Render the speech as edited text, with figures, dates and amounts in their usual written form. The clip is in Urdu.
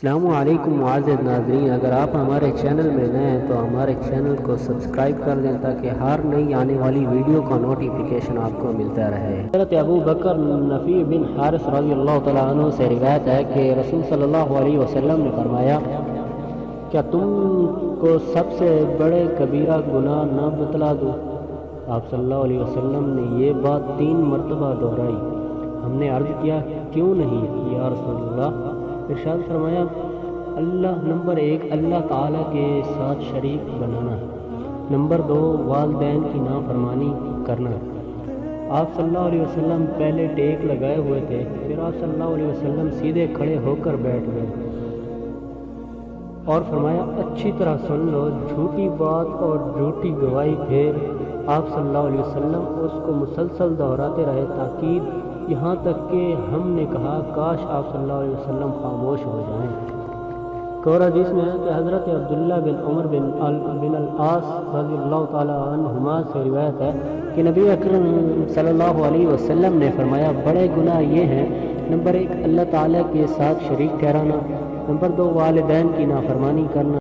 السلام علیکم معزز ناظرین، اگر آپ ہمارے چینل میں نئے ہیں تو ہمارے چینل کو سبسکرائب کر دیں تاکہ ہر نئی آنے والی ویڈیو کا نوٹیفیکیشن آپ کو ملتا رہے۔ حضرت ابو بکر نفی بن حارث رضی اللہ تعالیٰ عنہ سے روایت ہے کہ رسول صلی اللہ علیہ وسلم نے فرمایا، کیا تم کو سب سے بڑے کبیرہ گناہ نہ بتلا دوں؟ آپ صلی اللہ علیہ وسلم نے یہ بات 3 مرتبہ دہرائی۔ ہم نے عرض کیا، کیوں نہیں یا رسول اللہ؟ ارشاد فرمایا، نمبر 1 اللہ تعالیٰ کے ساتھ شریک بنانا، نمبر 2 والدین کی نافرمانی کرنا۔ آپ صلی اللہ علیہ وسلم پہلے ٹیک لگائے ہوئے تھے، پھر آپ صلی اللہ علیہ وسلم سیدھے کھڑے ہو کر بیٹھ گئے اور فرمایا، اچھی طرح سن لو، جھوٹی بات اور جھوٹی گواہی۔ پھر آپ صلی اللہ علیہ وسلم اس کو مسلسل دہراتے رہے، تاکید یہاں تک کہ ہم نے کہا کاش آپ صلی اللہ علیہ وسلم خاموش ہو جائیں۔ اور حدیث میں ہے کہ حضرت عبداللہ بن عمر بن العاص رضی اللہ تعالیٰ عنہما سے روایت ہے کہ نبی اکرم صلی اللہ علیہ وسلم نے فرمایا، بڑے گناہ یہ ہیں، نمبر 1 اللہ تعالیٰ کے ساتھ شریک ٹھہرانا، نمبر 2 والدین کی نافرمانی کرنا۔